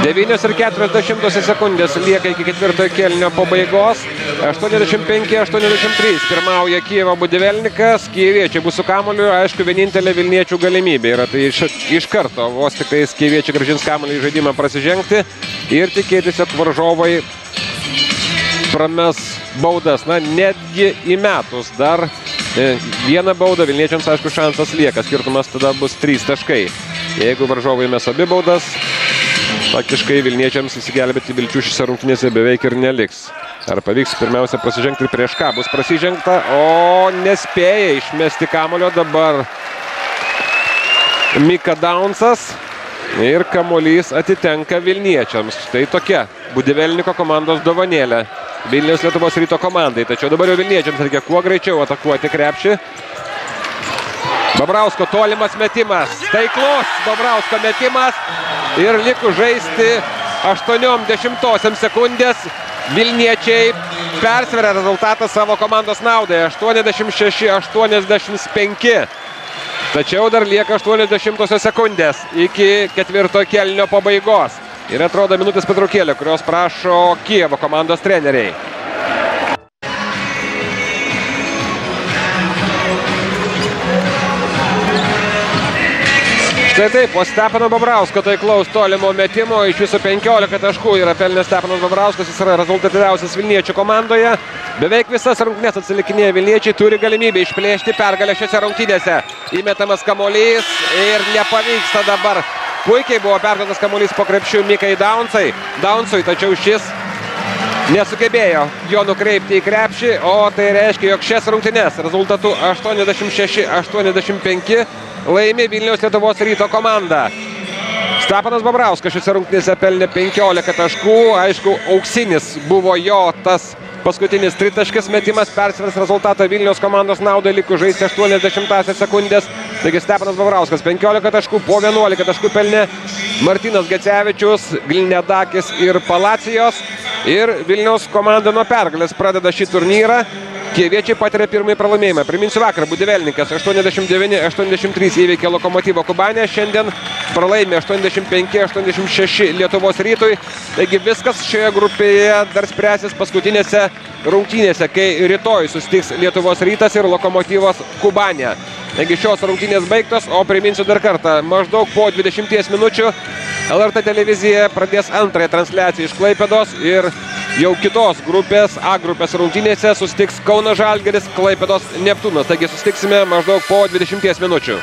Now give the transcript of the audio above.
9,4 sekundės lieka iki ketvirtojo kėlinio pabaigos. 85-83 pirmauja Kijevo Budivelnikas. Kijeviečiai bus su kamuoliu, aišku, vienintelė Vilniečių galimybė yra tai iš karto vos tik tais kijeviečiai grąžins kamuolį į žaidimą prasižengti ir tikėtis, jog varžovai prames baudas. Na, netgi įmetus dar vieną baudą, Vilniečiams, aišku, šansas lieka. Skirtumas tada bus 3 taškai. Jeigu varžovai mes abi baudas, faktiškai Vilniečiams įsigelbėti vilčių šiose rungtynėse beveik ir neliks. Ar pavyks pirmiausia prasižengti ir prieš ką bus prasižengta, o nespėja išmesti kamulio dabar Mika Daunsas ir kamuolys atitenka Vilniečiams. Štai tokia Budivelniko komandos dovanėlė Vilniaus Lietuvos Ryto komandai. Tačiau dabar jau Vilniečiams reikia kuo greičiau atakuoti krepšį. Babrausko tolimas metimas, taiklus Babrausko metimas ir likus žaisti 80 sekundės. Vilniečiai persveria rezultatą savo komandos naudai 86-85. Tačiau dar lieka 80 sekundės iki ketvirto kėlinio pabaigos. Ir atrodo minutės pertraukėlė, kurios prašo Kijevo komandos treneriai. Štai taip, po Stepano Babrausko taiklaus tolimo metimo iš viso 15 taškų yra pelnęs Stepanas Babrauskas, jis yra rezultatyviausias Vilniečių komandoje. Beveik visas rungtynes atsilikinėję Vilniečiai turi galimybę išplėšti pergalę šiose rungtynėse. Įmetamas kamuolys ir nepavyksta dabar. Puikiai buvo perduotas kamuolys po krepšiu Mikai Daunsui, tačiau šis nesugebėjo jo nukreipti į krepšį, o tai reiškia, jog šias rungtynes rezultatu 86-85 laimi Vilniaus Lietuvos Ryto komanda. Stepanas Babrauskas šiose rungtynėse pelnė 15 taškų. Aišku, auksinis buvo jo tas paskutinis tritaškis metimas, persvers rezultatą Vilniaus komandos naudai, likus žaisti 80 sekundės. Taigi Stepanas Babrauskas 15 taškų, po 11 taškų pelnė Martynas Gecevičius, Glinedakis ir Palacijos. Ir Vilniaus komanda nuo pergalės pradeda šį turnyrą. Kijeviečiai patiria pirmąjį pralaimėjimą. Priminsiu, vakar Budivelnikas 89-83 įveikė Lokomotyvo Kubanę. Šiandien pralaimė 85-86 Lietuvos Rytui. Taigi viskas šioje grupėje dar spręsis paskutinėse rungtynėse, kai rytoj susitiks Lietuvos Rytas ir Lokomotyvos Kubanė. Taigi šios rungtynės baigtos, o priminsiu dar kartą, maždaug po 20 minučių LRT televizija pradės antrąją transliaciją iš Klaipėdos ir jau kitos grupės, A grupės rungtynėse susitiks Kauno Žalgiris, Klaipėdos Neptūnas. Taigi susitiksime maždaug po 20 minučių.